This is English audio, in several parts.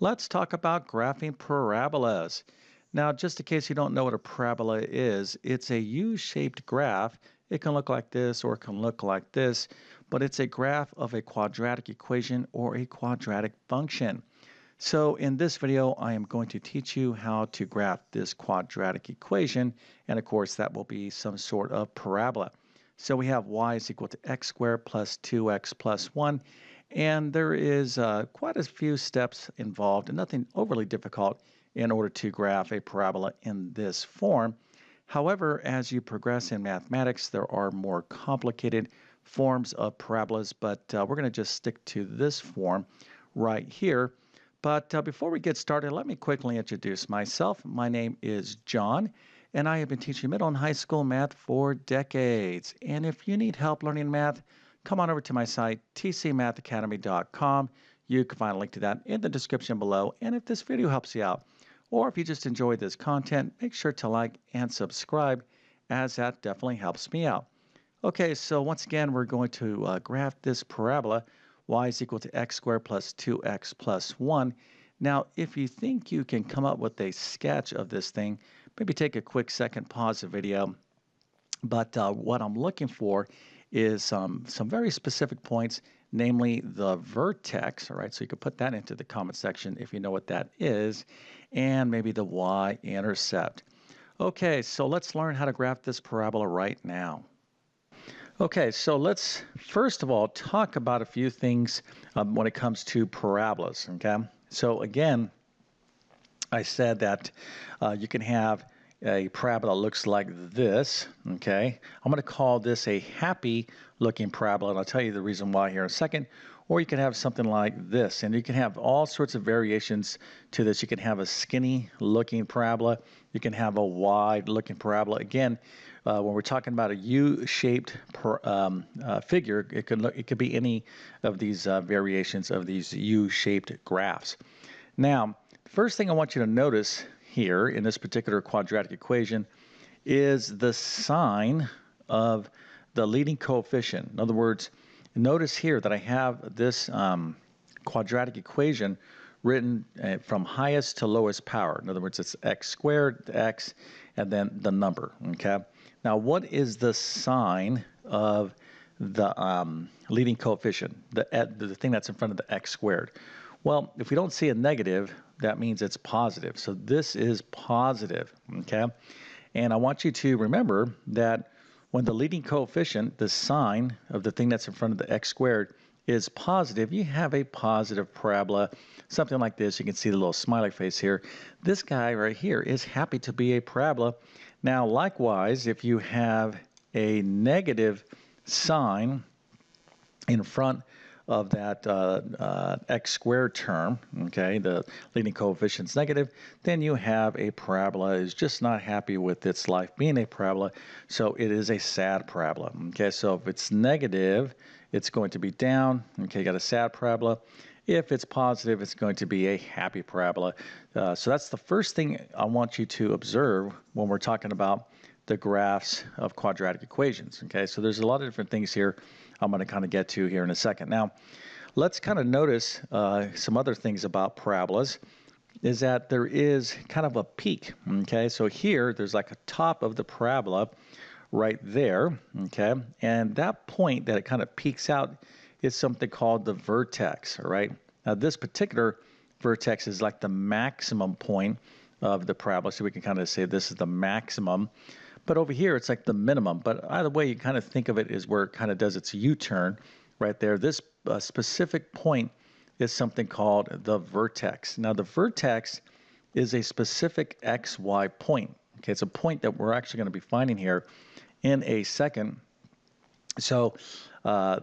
Let's talk about graphing parabolas. Now, just in case you don't know what a parabola is, it's a U-shaped graph. It can look like this or it can look like this, but it's a graph of a quadratic equation or a quadratic function. So in this video, I am going to teach you how to graph this quadratic equation, and of course that will be some sort of parabola. So we have y is equal to x squared plus 2x plus 1, and there is quite a few steps involved and nothing overly difficult in order to graph a parabola in this form. However, as you progress in mathematics, there are more complicated forms of parabolas, but we're going to just stick to this form right here. But before we get started, let me quickly introduce myself. My name is John, and I have been teaching middle and high school math for decades. And if you need help learning math, come on over to my site, tcmathacademy.com. You can find a link to that in the description below. And if this video helps you out, or if you just enjoyed this content, make sure to like and subscribe, as that definitely helps me out. Okay, so once again, we're going to graph this parabola. Y is equal to x squared plus 2x plus 1. Now, if you think you can come up with a sketch of this thing, maybe take a quick second, pause the video. But what I'm looking for is some very specific points, namely the vertex, all right? So you can put that into the comment section if you know what that is, and maybe the y-intercept. Okay, so let's learn how to graph this parabola right now. Okay, so let's first of all talk about a few things when it comes to parabolas, okay? So again, I said that you can have a parabola that looks like this, okay? I'm going to call this a happy looking parabola, and I'll tell you the reason why here in a second. Or you can have something like this, and you can have all sorts of variations to this. You can have a skinny looking parabola. You can have a wide looking parabola. Again, when we're talking about a U-shaped figure, it could be any of these variations of these U-shaped graphs. Now, first thing I want you to notice here in this particular quadratic equation is the sign of the leading coefficient. In other words, notice here that I have this quadratic equation written from highest to lowest power. In other words, it's x squared, x, and then the number, okay? Now, what is the sign of the leading coefficient, the thing that's in front of the x squared? Well, if we don't see a negative, that means it's positive. So this is positive, okay? And I want you to remember that when the leading coefficient, the sign of the thing that's in front of the x squared, is positive, you have a positive parabola, something like this. You can see the little smiley face here. This guy right here is happy to be a parabola. Now, likewise, if you have a negative sign in front of that x squared term, okay, the leading coefficient's negative, then you have a parabola is just not happy with its life being a parabola, so it is a sad parabola, okay? So if it's negative, it's going to be down, okay, you got a sad parabola. If it's positive, it's going to be a happy parabola. So that's the first thing I want you to observe when we're talking about the graphs of quadratic equations, okay? So there's a lot of different things here I'm going to kind of get to here in a second. Now, let's kind of notice some other things about parabolas is that there is kind of a peak, okay? So here, there's like a top of the parabola right there, okay? And that point that it kind of peaks out is something called the vertex, all right? Now, this particular vertex is like the maximum point of the parabola, so we can kind of say this is the maximum. But over here, it's like the minimum. But either way, you kind of think of it as where it kind of does its U-turn right there. This specific point is something called the vertex. Now, the vertex is a specific XY point. Okay, it's a point that we're actually going to be finding here in a second. So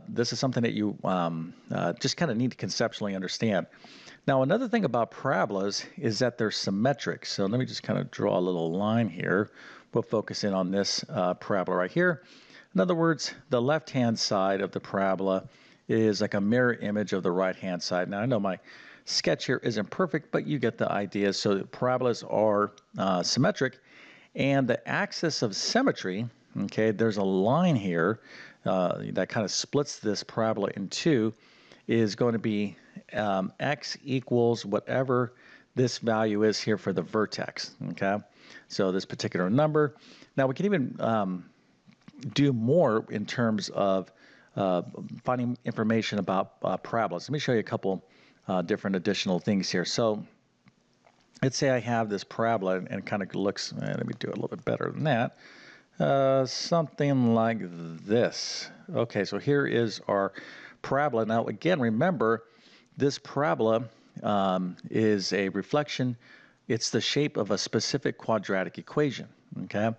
this is something that you just kind of need to conceptually understand. Now, another thing about parabolas is that they're symmetric. So let me just kind of draw a little line here. We'll focus in on this parabola right here. In other words, the left-hand side of the parabola is like a mirror image of the right-hand side. Now, I know my sketch here isn't perfect, but you get the idea. So the parabolas are symmetric, and the axis of symmetry, okay, there's a line here that kind of splits this parabola in two, is going to be x equals whatever this value is here for the vertex, okay? So this particular number. Now we can even do more in terms of finding information about parabolas. Let me show you a couple different additional things here. So let's say I have this parabola and it kind of looks, let me do it a little bit better than that. Something like this. Okay, so here is our parabola. Now again, remember this parabola is a reflection. It's the shape of a specific quadratic equation. Okay.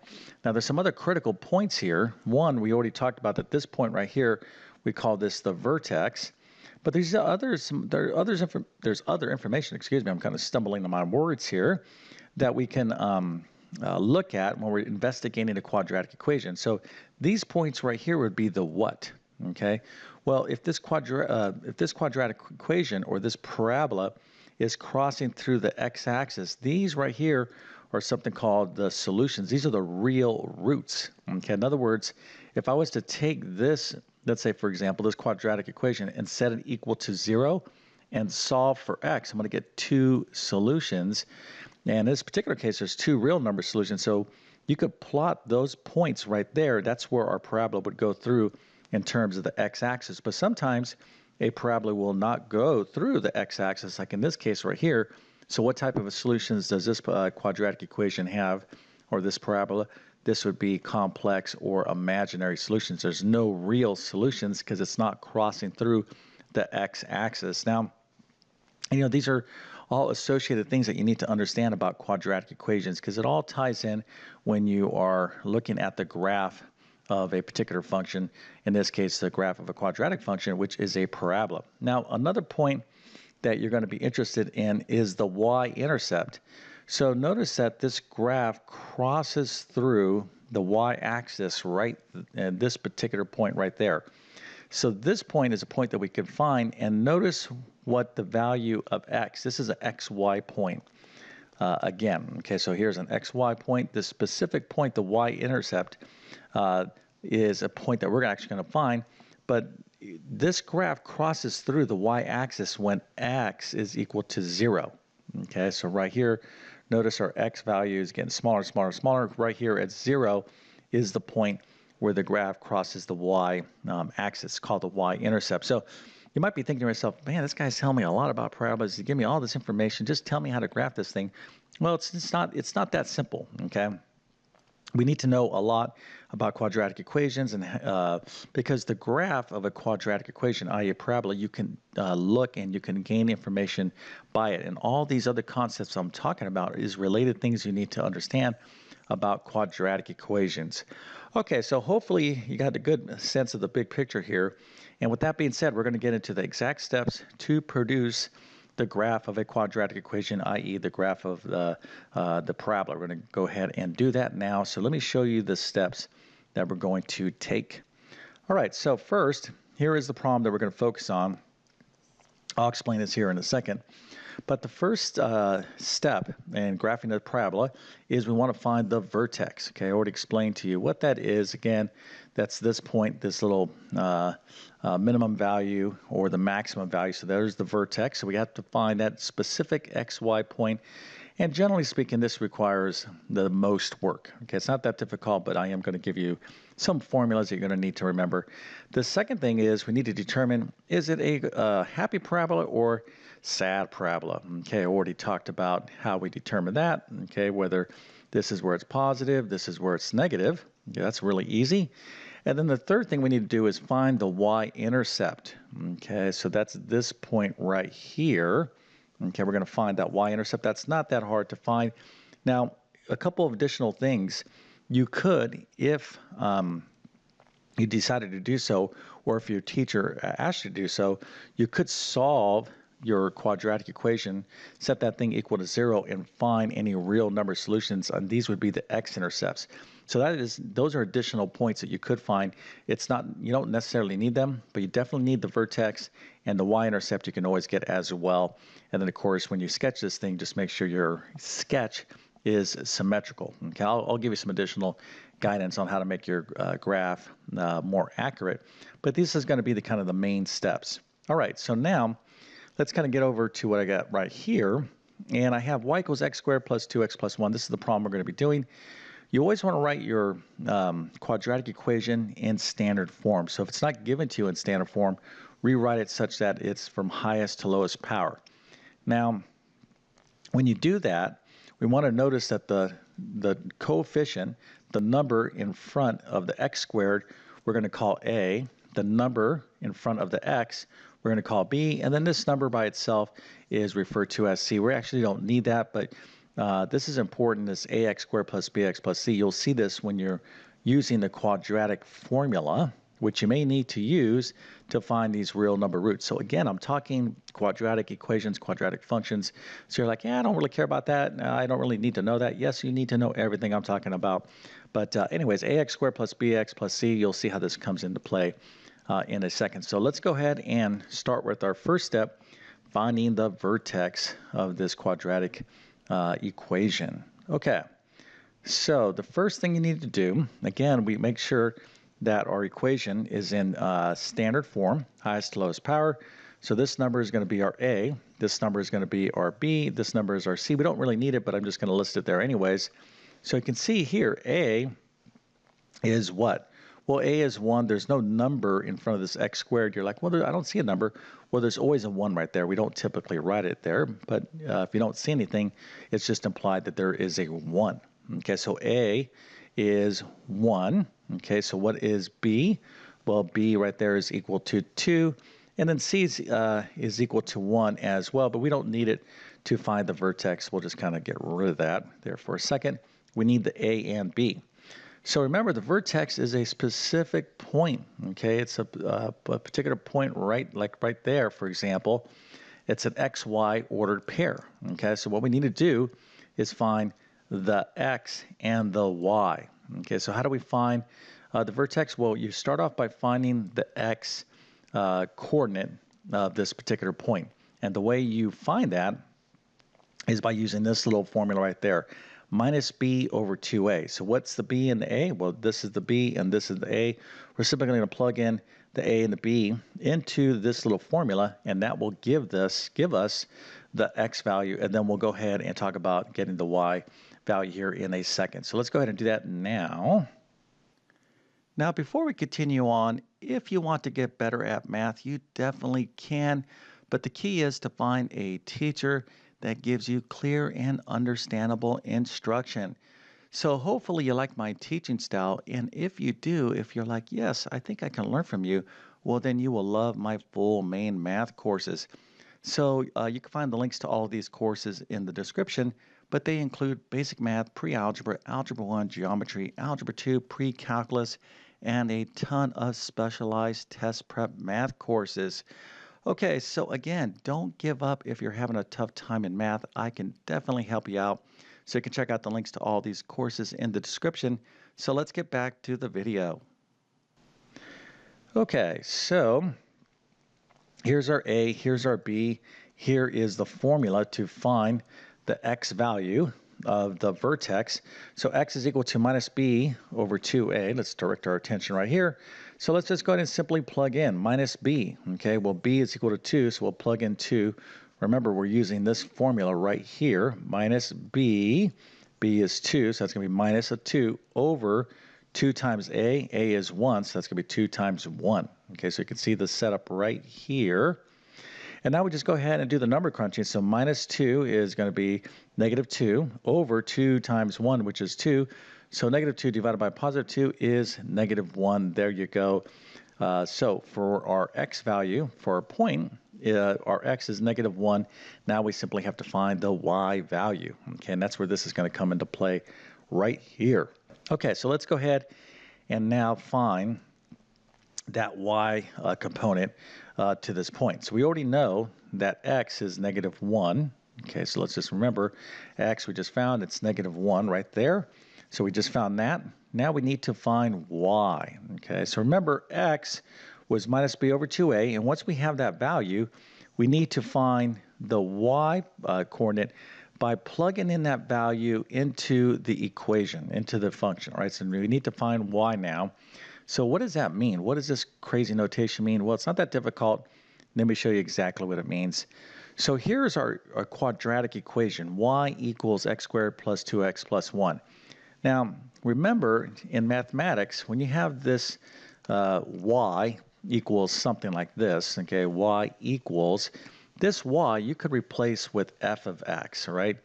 Now there's some other critical points here. One, we already talked about that this point right here, we call this the vertex. But there's other information. Excuse me, I'm kind of stumbling on my words here that we can look at when we're investigating a quadratic equation. So these points right here would be the what. Okay. Well, if this quadratic equation or this parabola is crossing through the x-axis, these right here are something called the solutions. These are the real roots. Okay. In other words, if I was to take this, let's say for example, this quadratic equation and set it equal to 0 and solve for x, I'm going to get two solutions. And in this particular case, there's two real number solutions. So you could plot those points right there. That's where our parabola would go through in terms of the x-axis. But sometimes a parabola will not go through the x-axis, like in this case right here. So what type of solutions does this quadratic equation have, or this parabola? This would be complex or imaginary solutions. There's no real solutions because it's not crossing through the x-axis. Now, these are all associated things that you need to understand about quadratic equations because it all ties in when you are looking at the graph of a particular function, in this case the graph of a quadratic function, which is a parabola. Now another point that you're going to be interested in is the y-intercept. So notice that this graph crosses through the y-axis right at this particular point right there. So this point is a point that we can find, and notice what the value of x, this is an xy point. Again, okay, so here's an xy point. This specific point, the y-intercept, is a point that we're actually going to find, but this graph crosses through the y-axis when x is equal to 0. Okay, so right here, notice our x value is getting smaller, smaller, smaller. Right here at 0 is the point where the graph crosses the y-axis, called the y-intercept. So you might be thinking to yourself, man, this guy's telling me a lot about parabolas. He's giving me all this information. Just tell me how to graph this thing. Well, it's not that simple, okay? We need to know a lot about quadratic equations, and because the graph of a quadratic equation, i.e. a parabola, you can look and you can gain information by it. And all these other concepts I'm talking about is related things you need to understand about quadratic equations. Okay, so hopefully you got a good sense of the big picture here. And with that being said, we're going to get into the exact steps to produce the graph of a quadratic equation, i.e. the graph of the parabola. We're going to go ahead and do that now. So let me show you the steps that we're going to take. All right, so first, here is the problem that we're going to focus on. I'll explain this here in a second. But the first step in graphing the parabola is we want to find the vertex. Okay, I already explained to you what that is. Again, that's this point, this little minimum value or the maximum value. So there's the vertex. So we have to find that specific XY point. And generally speaking, this requires the most work. Okay, it's not that difficult, but I am going to give you some formulas that you're going to need to remember. The second thing is we need to determine, is it a happy parabola or sad parabola? Okay, I already talked about how we determine that. Okay, whether this is where it's positive, this is where it's negative. Okay, that's really easy. And then the third thing we need to do is find the y-intercept. Okay, so that's this point right here. Okay, we're going to find that y-intercept. That's not that hard to find. Now, a couple of additional things. You could, if you decided to do so, or if your teacher asked you to do so, you could solve your quadratic equation, set that thing equal to 0, and find any real number solutions, and these would be the x-intercepts. So those are additional points that you could find. It's not, you don't necessarily need them, but you definitely need the vertex, and the y-intercept you can always get as well. And then of course, when you sketch this thing, just make sure your sketch is symmetrical. Okay, I'll give you some additional guidance on how to make your graph more accurate, but this is going to be the kind of the main steps. All right, so now let's kind of get over to what I got right here. And I have y equals x squared plus 2x plus 1. This is the problem we're going to be doing. You always want to write your quadratic equation in standard form. So if it's not given to you in standard form, rewrite it such that it's from highest to lowest power. Now, when you do that, we want to notice that the coefficient, the number in front of the x squared, we're going to call a. The number in front of the x, we're going to call b. And then this number by itself is referred to as c. We actually don't need that, but this is important, this ax squared plus bx plus c. You'll see this when you're using the quadratic formula, which you may need to use to find these real number roots. So again, I'm talking quadratic equations, quadratic functions. So you're like, yeah, I don't really care about that. I don't really need to know that. Yes, you need to know everything I'm talking about. But anyways, ax squared plus bx plus c, you'll see how this comes into play in a second. So let's go ahead and start with our first step, finding the vertex of this quadratic equation. Okay, so the first thing you need to do, again, we make sure that our equation is in standard form, highest to lowest power. So this number is going to be our A, this number is going to be our B, this number is our C. We don't really need it, but I'm just going to list it there anyways. So you can see here, A is what? Well, A is 1. There's no number in front of this x squared. You're like, well, I don't see a number. Well, there's always a 1 right there. We don't typically write it there, but if you don't see anything, it's just implied that there is a 1. Okay, so A is 1. Okay, so what is B? Well, B right there is equal to 2. And then C is equal to 1 as well, but we don't need it to find the vertex. We'll just kind of get rid of that there for a second. We need the A and B. So remember, the vertex is a specific point, okay? It's a particular point right there, for example. It's an XY ordered pair, okay? So what we need to do is find the X and the Y, okay? So how do we find the vertex? Well, you start off by finding the X coordinate of this particular point. And the way you find that is by using this little formula right there. Minus b over 2a. So what's the b and the a? Well, this is the b and this is the a. We're simply going to plug in the a and the b into this little formula, and that will give us the x value, and then we'll go ahead and talk about getting the y value here in a second. So let's go ahead and do that now. Now, before we continue on, if you want to get better at math, you definitely can, but the key is to find a teacher that gives you clear and understandable instruction. So hopefully you like my teaching style, and if you do, if you're like, yes, I think I can learn from you, well then you will love my full main math courses. So you can find the links to all of these courses in the description, but they include basic math, pre-algebra, algebra 1, geometry, algebra 2, pre-calculus, and a ton of specialized test prep math courses. Okay, so again, don't give up if you're having a tough time in math. I can definitely help you out. So you can check out the links to all these courses in the description. So let's get back to the video. Okay, so here's our A, here's our B. Here is the formula to find the x value of the vertex. So x is equal to minus b over 2a. Let's direct our attention right here. So let's just go ahead and simply plug in minus b. Okay, well, b is equal to 2, so we'll plug in 2. Remember, we're using this formula right here. Minus b. B is 2, so that's going to be minus a 2 over 2 times a. A is 1, so that's going to be 2 times 1. Okay, so you can see the setup right here. And now we just go ahead and do the number crunching. So minus 2 is going to be negative 2 over 2 times 1, which is 2. So negative 2 divided by positive 2 is negative 1. There you go. So for our x value, for our point, our x is negative 1. Now we simply have to find the y value. Okay, and that's where this is going to come into play right here. Okay, so let's go ahead and now find that y component to this point. So we already know that x is negative 1. Okay, so let's just remember x we just found, it's negative 1 right there. So we just found that. Now we need to find y. Okay, so remember x was minus b over 2a, and once we have that value, we need to find the y coordinate by plugging in that value into the equation, into the function, right? So we need to find y now. So what does that mean? What does this crazy notation mean? Well, it's not that difficult Let me show you exactly what it means. So here's our quadratic equation, y equals x squared plus 2x plus 1. Now, remember, in mathematics, when you have this y equals something like this, okay, y equals, this y you could replace with f of x, right?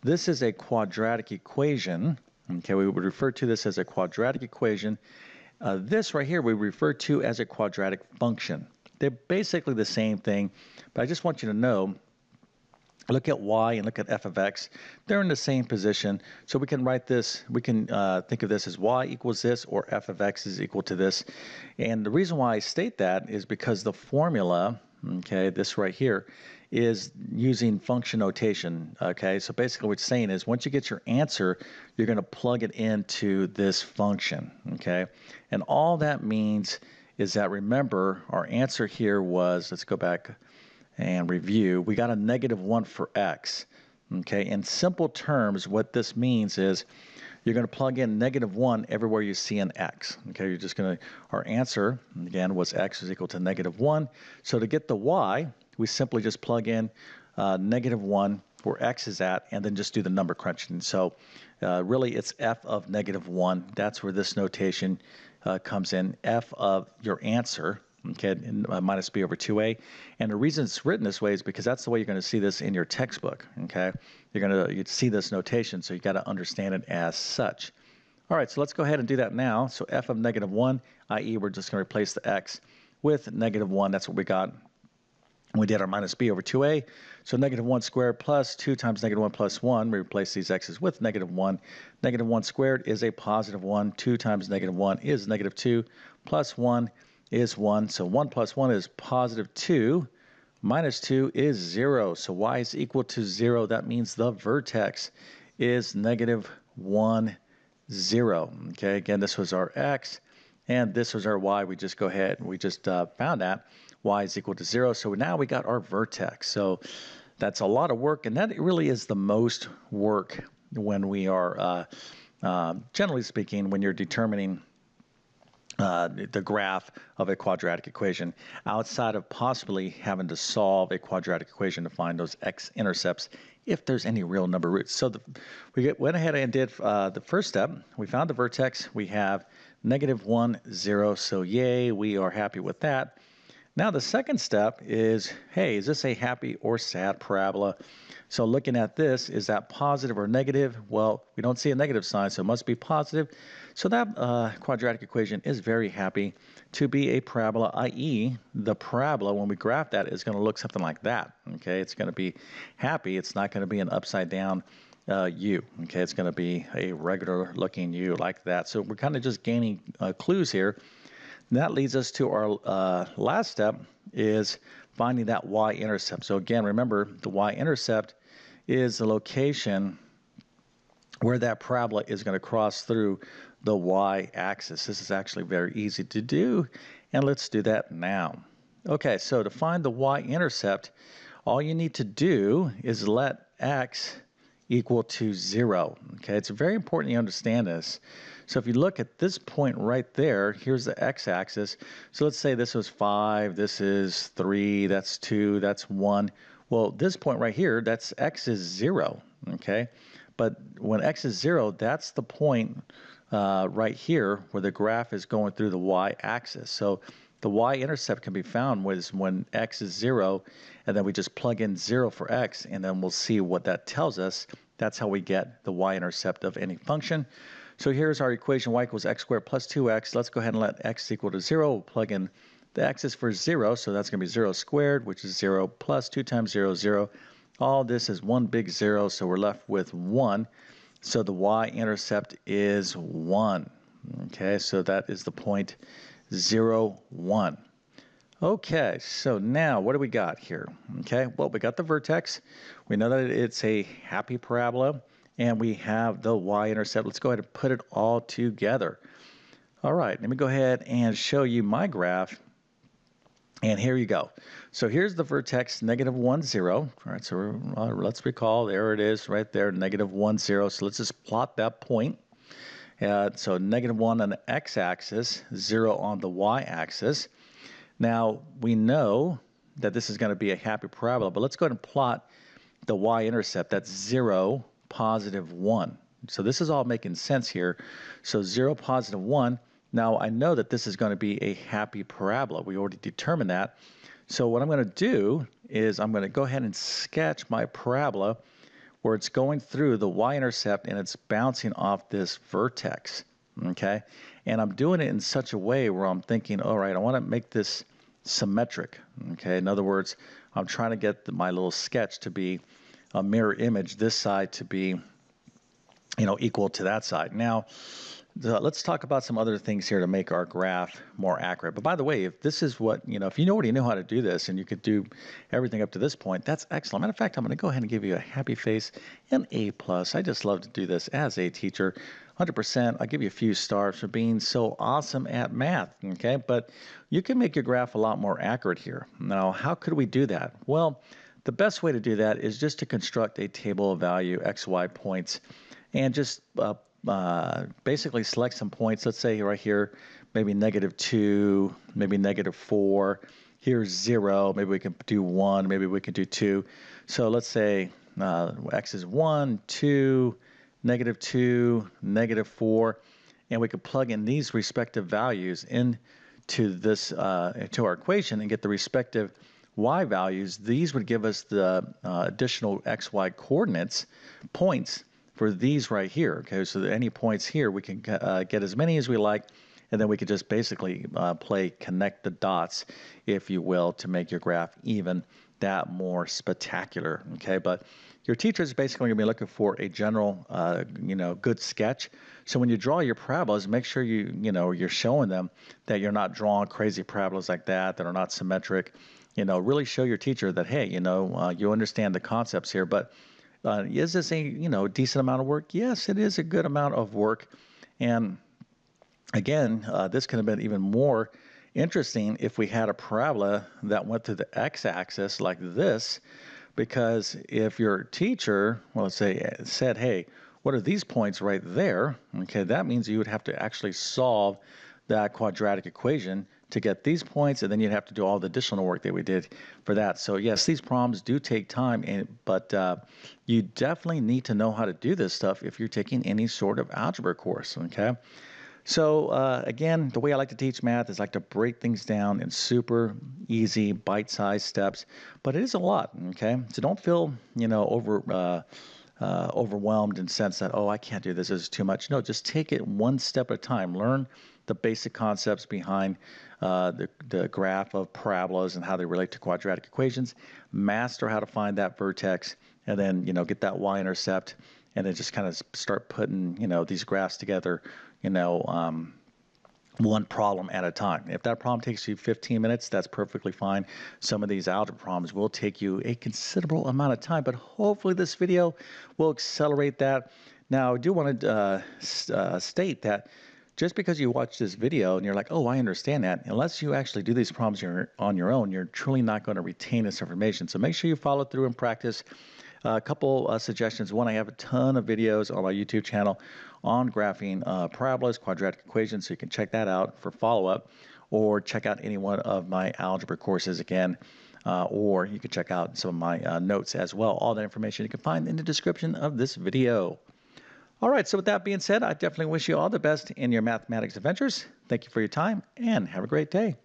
This is a quadratic equation, okay, we would refer to this as a quadratic equation. This right here we refer to as a quadratic function. They're basically the same thing, but I just want you to know, look at y and look at f of x. They're in the same position. So we can write this, we can think of this as y equals this, or f of x is equal to this. And the reason why I state that is because the formula, okay, this right here, is using function notation, okay? So basically what it's saying is once you get your answer, you're going to plug it into this function, okay? And all that means is that, remember, our answer here was, let's go back and review, we got a -1 for x. Okay, in simple terms, what this means is you're going to plug in -1 everywhere you see an x. Okay, you're just going to, our answer, again, was x is equal to -1. So to get the y, we simply just plug in -1 where x is at, and then just do the number crunching. So really it's f of -1. That's where this notation comes in, f of your answer, okay, minus b over 2a. And the reason it's written this way is because that's the way you're going to see this in your textbook, okay? You'd see this notation, so you got to understand it as such. All right, so let's go ahead and do that now. So f of -1, i.e. we're just going to replace the x with -1. That's what we got. We did our minus b over 2a. So -1 squared plus 2 times -1 plus 1. We replace these x's with -1. -1 squared is a +1. 2 times -1 is -2. Plus 1 is 1. So 1 plus 1 is +2. Minus 2 is 0. So y is equal to 0. That means the vertex is -1, 0. Okay, again, this was our x, and this was our y. We just go ahead and we just found that y is equal to 0. So now we got our vertex. So that's a lot of work, and that really is the most work when we are, generally speaking, when you're determining the graph of a quadratic equation, outside of possibly having to solve a quadratic equation to find those x-intercepts if there's any real number roots. So we went ahead and did the first step. We found the vertex. We have -1, 0. So yay, we are happy with that. Now the second step is, hey, is this a happy or sad parabola? So looking at this, is that positive or negative? Well, we don't see a negative sign, so it must be positive. So that quadratic equation is very happy to be a parabola, i.e. the parabola, when we graph that, is going to look something like that. Okay, it's going to be happy. It's not going to be an upside down U. Okay, it's going to be a regular looking U like that. So we're kind of just gaining clues here. And that leads us to our last step, is finding that y-intercept. So again, remember, the y-intercept is the location where that parabola is going to cross through the y-axis. This is actually very easy to do, and let's do that now. Okay, so to find the y-intercept, all you need to do is let x equal to 0. Okay, it's very important you understand this. So if you look at this point right there, here's the x-axis. So let's say this was 5, this is 3, that's 2, that's 1. Well, this point right here, that's x is 0, okay? But when x is 0, that's the point right here where the graph is going through the y-axis. So the y-intercept can be found when x is 0, and then we just plug in 0 for x, and then we'll see what that tells us. That's how we get the y-intercept of any function. So here's our equation, y equals x squared plus 2x. Let's go ahead and let x equal to 0. We'll plug in the x's for 0, so that's going to be 0 squared, which is 0, plus 2 times 0 is 0. All this is one big 0, so we're left with 1. So the y-intercept is 1. Okay, so that is the point 0, 1. Okay, so now what do we got here? Okay, well, we got the vertex. We know that it's a happy parabola, and we have the y-intercept. Let's go ahead and put it all together. All right, let me go ahead and show you my graph. And here you go. So here's the vertex, -1, 0. All right, so let's recall, there it is right there, -1, 0. So let's just plot that point. So -1 on the x-axis, 0 on the y-axis. Now we know that this is going to be a happy parabola, but let's go ahead and plot the y-intercept. That's 0, positive 1. So this is all making sense here. So 0, positive 1. Now I know that this is going to be a happy parabola. We already determined that. So what I'm going to do is I'm going to go ahead and sketch my parabola where it's going through the y-intercept and it's bouncing off this vertex. Okay, and I'm doing it in such a way where I'm thinking, all right, I want to make this symmetric. Okay, in other words, I'm trying to get my little sketch to be a mirror image, this side to be, equal to that side. Now, let's talk about some other things here to make our graph more accurate. But by the way, if this is what, if you already know how to do this and you could do everything up to this point, that's excellent. Matter of fact, I'm going to go ahead and give you a happy face and A+. I just love to do this as a teacher. 100%. I'll give you a few stars for being so awesome at math, okay? But you can make your graph a lot more accurate here. Now, how could we do that? Well, the best way to do that is just to construct a table of value, x, y points, and just basically select some points. Let's say right here, maybe -2, maybe -4. Here's 0. Maybe we can do 1. Maybe we can do 2. So let's say x is 1, 2, -2, -4, and we could plug in these respective values into this into our equation and get the respective y values. These would give us the additional xy coordinates points for these right here. Okay, so any points here we can get as many as we like, and then we could just basically connect the dots, if you will, to make your graph even that more spectacular. Okay, but your teacher is basically going to be looking for a general, good sketch. So when you draw your parabolas, make sure you're showing them that you're not drawing crazy parabolas like that are not symmetric. Really show your teacher that, hey, you understand the concepts here. But is this a decent amount of work? Yes, it is a good amount of work. And again, this could have been even more interesting if we had a parabola that went through the x-axis like this. Because if your teacher, well, let's say, said, hey, what are these points right there? Okay, that means you would have to actually solve that quadratic equation to get these points, and then you'd have to do all the additional work that we did for that. So yes, these problems do take time, but you definitely need to know how to do this stuff if you're taking any sort of algebra course, okay? So again, the way I like to teach math is like to break things down in super easy, bite-sized steps, but it is a lot, okay? So don't feel, overwhelmed in the sense that, oh, I can't do this is too much. No, just take it one step at a time. Learn the basic concepts behind the graph of parabolas and how they relate to quadratic equations. Master how to find that vertex, and then, get that y-intercept, and then just kind of start putting, these graphs together, one problem at a time. If that problem takes you 15 minutes, that's perfectly fine. Some of these algebra problems will take you a considerable amount of time, but hopefully this video will accelerate that. Now, I do want to state that just because you watch this video and you're like, oh, I understand that, unless you actually do these problems on your own, you're truly not going to retain this information. So make sure you follow through and practice. A couple suggestions. One, I have a ton of videos on my YouTube channel on graphing parabolas, quadratic equations, so you can check that out for follow-up, or check out any one of my algebra courses again, or you can check out some of my notes as well. All that information you can find in the description of this video. All right, so with that being said, I definitely wish you all the best in your mathematics adventures. Thank you for your time, and have a great day.